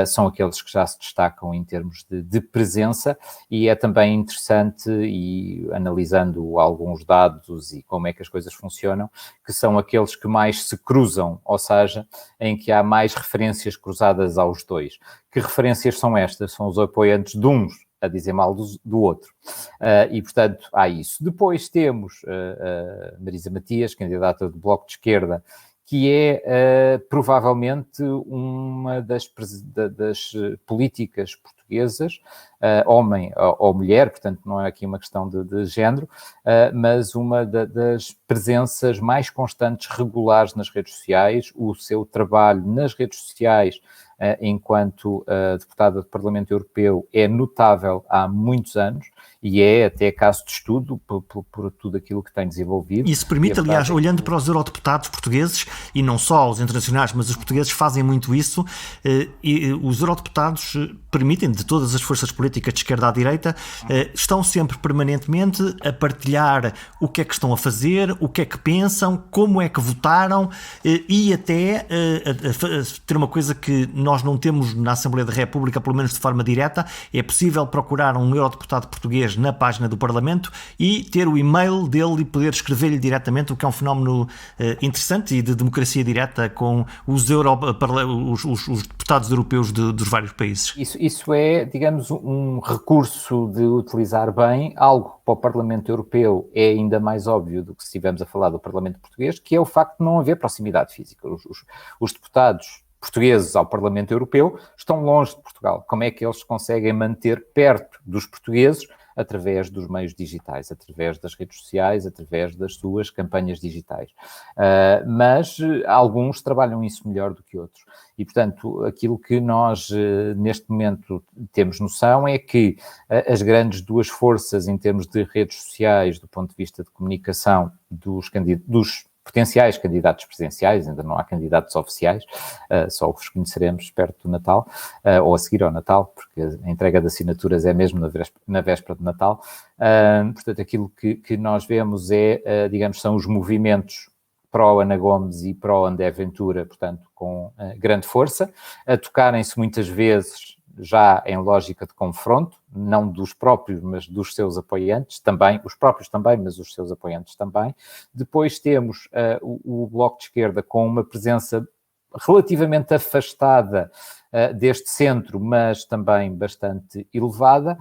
são aqueles que já se destacam em termos de presença, e é também interessante, e analisando alguns dados e como é que as coisas funcionam, que são aqueles que mais se cruzam, ou seja, em que há mais referências cruzadas aos dois. Que referências são estas? São os apoiantes de uns a dizer mal do outro. E, portanto, há isso. Depois temos Marisa Matias, candidata do Bloco de Esquerda, que é provavelmente uma das políticas portuguesas, homem ou mulher, portanto não é aqui uma questão de género, mas uma das presenças mais constantes, regulares nas redes sociais. O seu trabalho nas redes sociais enquanto deputada do Parlamento Europeu é notável há muitos anos e é até caso de estudo por tudo aquilo que tem desenvolvido. Isso permite, aliás, olhando para os eurodeputados portugueses, e não só os internacionais, mas os portugueses fazem muito isso, e os eurodeputados permitem, de todas as forças políticas de esquerda à direita, estão sempre permanentemente a partilhar o que é que estão a fazer, o que é que pensam, como é que votaram, e até ter uma coisa que nós não temos na Assembleia da República, pelo menos de forma direta, é possível procurar um eurodeputado português na página do Parlamento e ter o e-mail dele e poder escrever-lhe diretamente, o que é um fenómeno interessante e de democracia direta com os deputados europeus dos vários países. Isso é, digamos, um recurso de utilizar bem, algo que para o Parlamento Europeu é ainda mais óbvio do que se estivermos a falar do Parlamento Português, que é o facto de não haver proximidade física. Os deputados portugueses ao Parlamento Europeu estão longe de Portugal. Como é que eles conseguem manter perto dos portugueses? Através dos meios digitais, através das redes sociais, através das suas campanhas digitais. Mas alguns trabalham isso melhor do que outros. E, portanto, aquilo que nós, neste momento, temos noção é que as grandes duas forças em termos de redes sociais, do ponto de vista de comunicação dos potenciais candidatos presidenciais, ainda não há candidatos oficiais, só os conheceremos perto do Natal, ou a seguir ao Natal, porque a entrega de assinaturas é mesmo na véspera de Natal. Portanto, aquilo que nós vemos digamos, são os movimentos pró Ana Gomes e pró André Ventura, portanto, com grande força, a tocarem-se muitas vezes já em lógica de confronto, não dos próprios, mas dos seus apoiantes também, os próprios também, mas os seus apoiantes também. Depois temos o Bloco de Esquerda com uma presença relativamente afastada deste centro, mas também bastante elevada,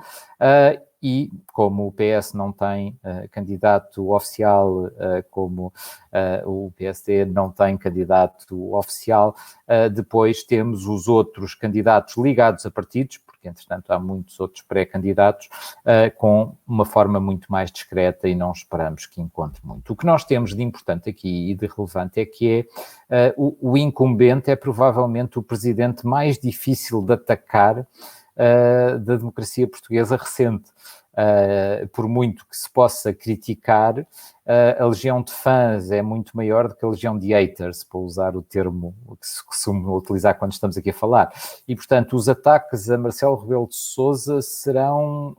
e como o PS não tem candidato oficial, como o PSD não tem candidato oficial, depois temos os outros candidatos ligados a partidos, porque entretanto há muitos outros pré-candidatos, com uma forma muito mais discreta e não esperamos que encontre muito. O que nós temos de importante aqui e de relevante é que o incumbente é provavelmente o presidente mais difícil de atacar da democracia portuguesa recente. Por muito que se possa criticar, a legião de fãs é muito maior do que a legião de haters, para usar o termo que se costuma utilizar quando estamos aqui a falar. E, portanto, os ataques a Marcelo Rebelo de Sousa serão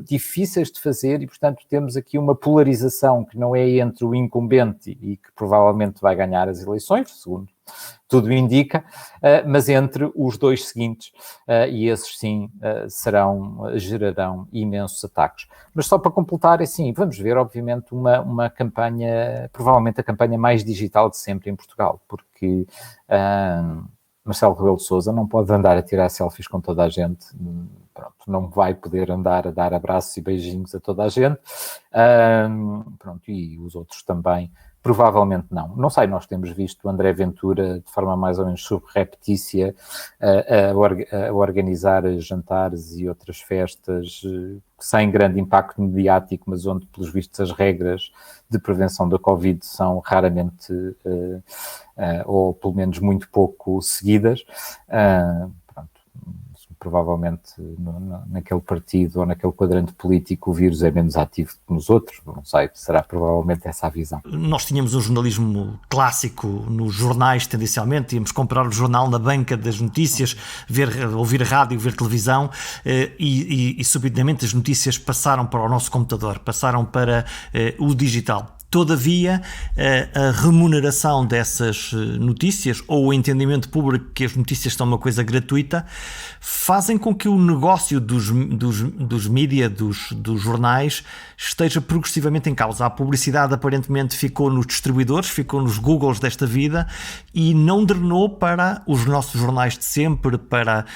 difíceis de fazer e, portanto, temos aqui uma polarização que não é entre o incumbente e que provavelmente vai ganhar as eleições, segundo tudo indica, mas entre os dois seguintes, e esses sim gerarão imensos ataques. Mas só para completar, assim, vamos ver, obviamente, uma campanha, provavelmente a campanha mais digital de sempre em Portugal, porque Marcelo Rebelo de Sousa não pode andar a tirar selfies com toda a gente, pronto, não vai poder andar a dar abraços e beijinhos a toda a gente, pronto, e os outros também. Provavelmente não. Não sei, nós temos visto o André Ventura de forma mais ou menos subreptícia a organizar jantares e outras festas sem grande impacto mediático, mas onde, pelos vistos, as regras de prevenção da Covid são raramente, ou pelo menos muito pouco seguidas. Provavelmente naquele partido ou naquele quadrante político o vírus é menos ativo que nos outros, não sei, será provavelmente essa a visão. Nós tínhamos um jornalismo clássico nos jornais, tendencialmente, íamos comprar o jornal na banca das notícias, ouvir a rádio, ver televisão, e subitamente as notícias passaram para o nosso computador, passaram para o digital. Todavia, a remuneração dessas notícias ou o entendimento público que as notícias são uma coisa gratuita fazem com que o negócio dos mídia, dos jornais, esteja progressivamente em causa. A publicidade aparentemente ficou nos distribuidores, ficou nos Googles desta vida e não drenou para os nossos jornais de sempre, para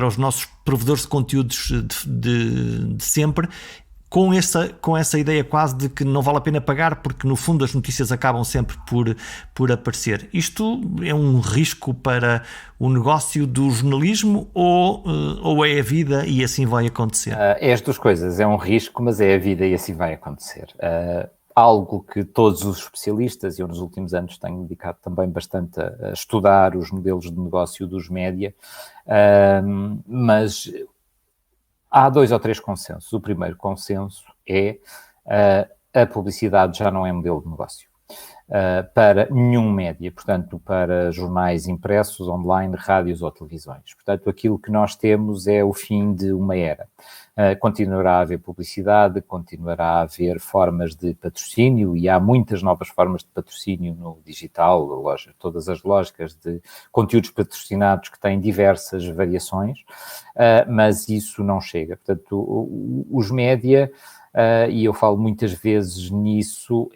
os nossos provedores de conteúdos de sempre, com essa ideia quase de que não vale a pena pagar porque no fundo as notícias acabam sempre por aparecer. Isto é um risco para o negócio do jornalismo ou é a vida e assim vai acontecer? É as duas coisas, é um risco, mas é a vida e assim vai acontecer. Algo que todos os especialistas, e eu nos últimos anos tenho dedicado também bastante a estudar os modelos de negócio dos média, mas há 2 ou 3 consensos. O primeiro consenso é a publicidade já não é modelo de negócio para nenhum média, portanto, para jornais impressos, online, rádios ou televisões. Portanto, aquilo que nós temos é o fim de uma era. Continuará a haver publicidade, continuará a haver formas de patrocínio e há muitas novas formas de patrocínio no digital, todas as lógicas de conteúdos patrocinados que têm diversas variações, mas isso não chega. Portanto, os média, e eu falo muitas vezes nisso,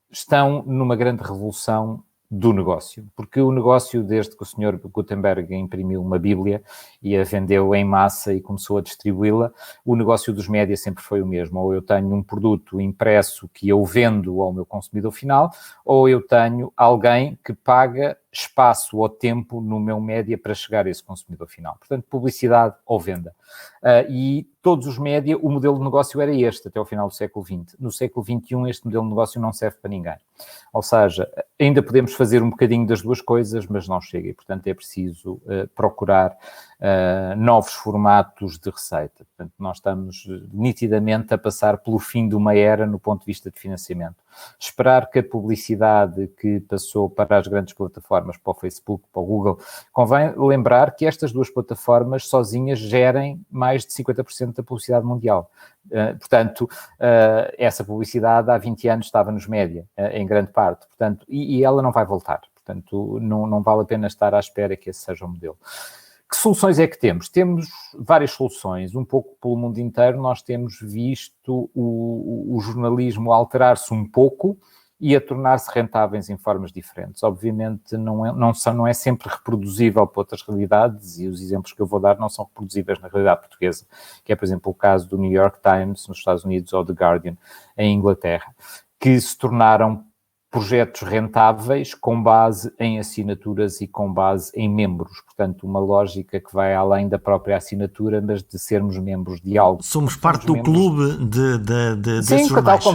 estão numa grande revolução do negócio, porque o negócio, desde que o Sr. Gutenberg imprimiu uma Bíblia e a vendeu em massa e começou a distribuí-la, o negócio dos médias sempre foi o mesmo. Ou eu tenho um produto impresso que eu vendo ao meu consumidor final, ou eu tenho alguém que paga espaço ou tempo no meu média para chegar a esse consumidor final. Portanto, publicidade ou venda. E todos os média, o modelo de negócio era este, até ao final do século XX. No século XXI, este modelo de negócio não serve para ninguém. Ou seja, ainda podemos fazer um bocadinho das duas coisas, mas não chega. E, portanto, é preciso procurar novos formatos de receita. Portanto, nós estamos nitidamente a passar pelo fim de uma era no ponto de vista de financiamento. Esperar que a publicidade que passou para as grandes plataformas, para o Facebook, para o Google, convém lembrar que estas duas plataformas sozinhas gerem mais de 50% da publicidade mundial. Portanto, essa publicidade há 20 anos estava nos média, em grande parte, portanto, e ela não vai voltar. Portanto, não vale a pena estar à espera que esse seja o modelo. Que soluções é que temos? Temos várias soluções. Um pouco pelo mundo inteiro nós temos visto o jornalismo alterar-se um pouco e a tornar-se rentáveis em formas diferentes. Obviamente não é sempre reproduzível para outras realidades, e os exemplos que eu vou dar não são reproduzíveis na realidade portuguesa, que é, por exemplo, o caso do New York Times nos Estados Unidos ou do Guardian em Inglaterra, que se tornaram projetos rentáveis com base em assinaturas e com base em membros. Portanto, uma lógica que vai além da própria assinatura, mas de sermos membros de algo. Somos parte do clube desses Sim, jornais.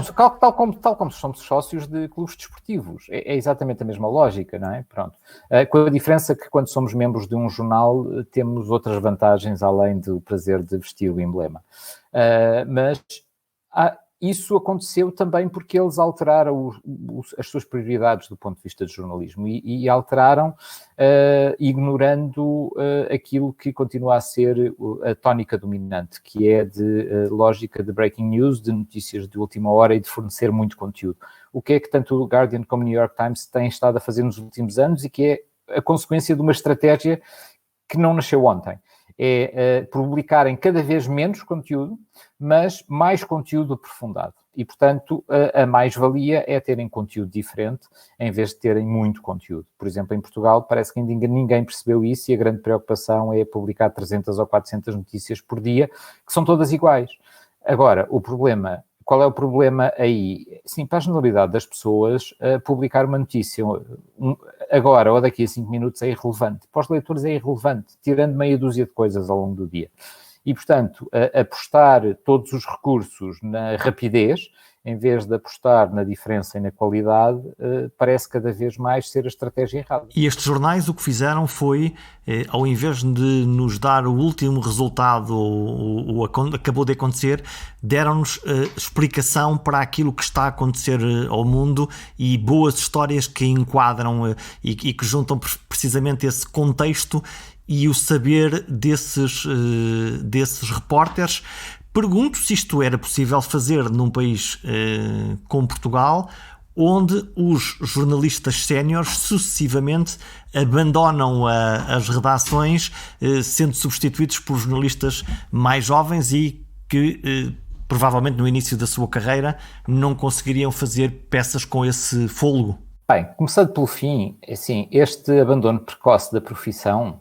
tal como somos sócios de clubes desportivos. É exatamente a mesma lógica, não é? Pronto. Com a diferença que quando somos membros de um jornal temos outras vantagens além do prazer de vestir o emblema. Mas isso aconteceu também porque eles alteraram as suas prioridades do ponto de vista de jornalismo e alteraram ignorando aquilo que continua a ser a tónica dominante, que é de lógica de breaking news, de notícias de última hora e de fornecer muito conteúdo. O que é que tanto o Guardian como o New York Times têm estado a fazer nos últimos anos e que é a consequência de uma estratégia que não nasceu ontem. É publicarem cada vez menos conteúdo, mas mais conteúdo aprofundado. E, portanto, a mais-valia é terem conteúdo diferente, em vez de terem muito conteúdo. Por exemplo, em Portugal, parece que ainda ninguém percebeu isso e a grande preocupação é publicar 300 ou 400 notícias por dia, que são todas iguais. Agora, qual é o problema aí? Sim, para a generalidade das pessoas, publicar uma notícia agora ou daqui a 5 minutos é irrelevante. Para os leitores é irrelevante, tirando meia dúzia de coisas ao longo do dia. E, portanto, apostar todos os recursos na rapidez, em vez de apostar na diferença e na qualidade, parece cada vez mais ser a estratégia errada. E estes jornais o que fizeram foi, ao invés de nos dar o último resultado ou acabou de acontecer, deram-nos explicação para aquilo que está a acontecer ao mundo e boas histórias que enquadram e que juntam precisamente esse contexto e o saber desses repórteres. Pergunto se isto era possível fazer num país como Portugal, onde os jornalistas séniores sucessivamente abandonam as redações, sendo substituídos por jornalistas mais jovens e que provavelmente no início da sua carreira não conseguiriam fazer peças com esse fôlego. Bem, começando pelo fim, assim, este abandono precoce da profissão,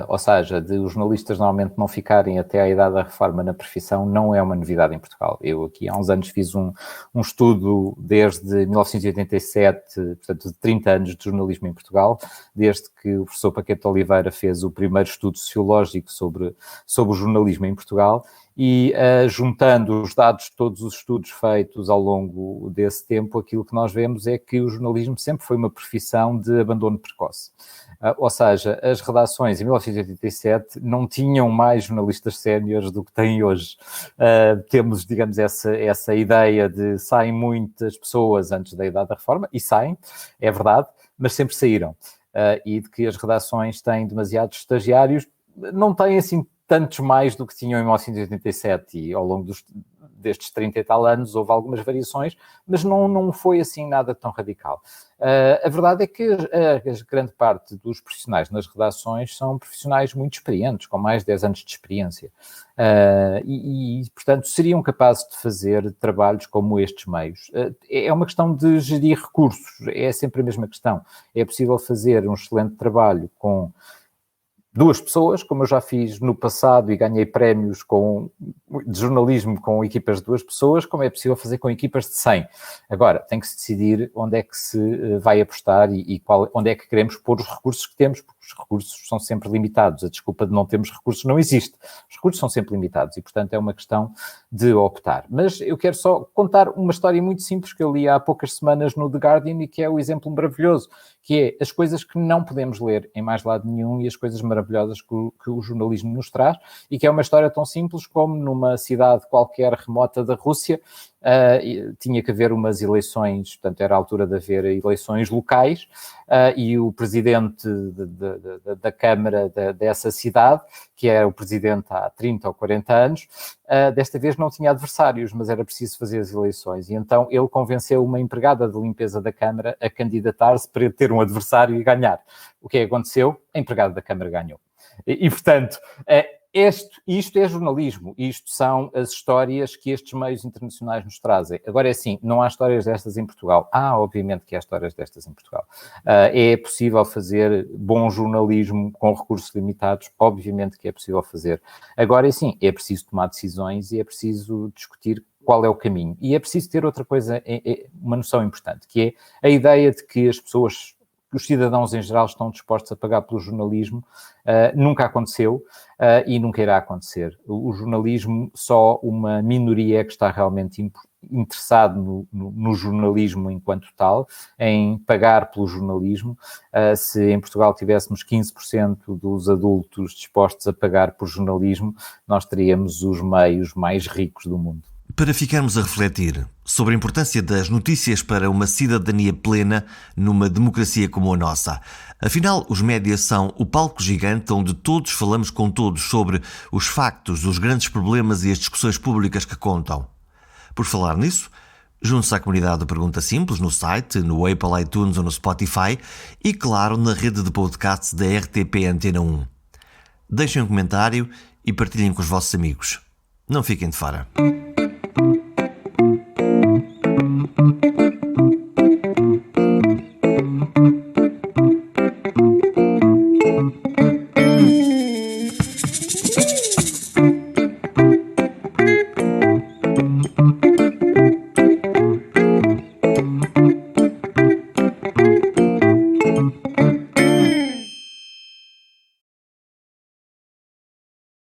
ou seja, de os jornalistas normalmente não ficarem até à idade da reforma na profissão, não é uma novidade em Portugal. Eu aqui há uns anos fiz um estudo desde 1987, portanto de 30 anos de jornalismo em Portugal, desde que o professor Paquete Oliveira fez o primeiro estudo sociológico sobre o jornalismo em Portugal, e juntando os dados de todos os estudos feitos ao longo desse tempo, aquilo que nós vemos é que o jornalismo sempre foi uma profissão de abandono precoce. Ou seja, as redações em 1987 não tinham mais jornalistas séniores do que têm hoje. Temos, digamos, essa ideia de saem muitas pessoas antes da idade da reforma, e saem, é verdade, mas sempre saíram. E de que as redações têm demasiados estagiários, não têm assim tantos mais do que tinham em 1987, e ao longo destes 30 e tal anos houve algumas variações, mas não foi assim nada tão radical. A verdade é que a grande parte dos profissionais nas redações são profissionais muito experientes, com mais de 10 anos de experiência, portanto, seriam capazes de fazer trabalhos como estes meios. É uma questão de gerir recursos, é sempre a mesma questão. É possível fazer um excelente trabalho com 2 pessoas, como eu já fiz no passado e ganhei prémios de jornalismo com equipas de 2 pessoas, como é possível fazer com equipas de 100. Agora, tem que se decidir onde é que se vai apostar e onde é que queremos pôr os recursos que temos, porque os recursos são sempre limitados. A desculpa de não termos recursos não existe. Os recursos são sempre limitados e, portanto, é uma questão de optar. Mas eu quero só contar uma história muito simples que eu li há poucas semanas no The Guardian e que é o exemplo maravilhoso, que é as coisas que não podemos ler em mais lado nenhum e as coisas maravilhosas que o jornalismo nos traz, e que é uma história tão simples como numa cidade qualquer remota da Rússia, tinha que haver umas eleições, portanto era a altura de haver eleições locais, e o presidente da Câmara dessa cidade, que era o presidente há 30 ou 40 anos, desta vez não tinha adversários, mas era preciso fazer as eleições. E então ele convenceu uma empregada de limpeza da Câmara a candidatar-se para ter um adversário e ganhar. O que aconteceu? A empregada da Câmara ganhou. Portanto, isto é jornalismo, isto são as histórias que estes meios internacionais nos trazem. Agora é assim, não há histórias destas em Portugal. Obviamente que há histórias destas em Portugal. É possível fazer bom jornalismo com recursos limitados, obviamente que é possível fazer. Agora é assim, é preciso tomar decisões e é preciso discutir qual é o caminho. E é preciso ter outra coisa, uma noção importante, que é a ideia de que as pessoas, os cidadãos em geral estão dispostos a pagar pelo jornalismo, nunca aconteceu e nunca irá acontecer. O jornalismo, só uma minoria é que está realmente interessado no jornalismo enquanto tal, em pagar pelo jornalismo. Se em Portugal tivéssemos 15% dos adultos dispostos a pagar por jornalismo, nós teríamos os meios mais ricos do mundo. Para ficarmos a refletir sobre a importância das notícias para uma cidadania plena numa democracia como a nossa. Afinal, os médias são o palco gigante onde todos falamos com todos sobre os factos, os grandes problemas e as discussões públicas que contam. Por falar nisso, junte-se à comunidade do Pergunta Simples no site, no Apple iTunes ou no Spotify e, claro, na rede de podcasts da RTP Antena 1. Deixem um comentário e partilhem com os vossos amigos. Não fiquem de fora.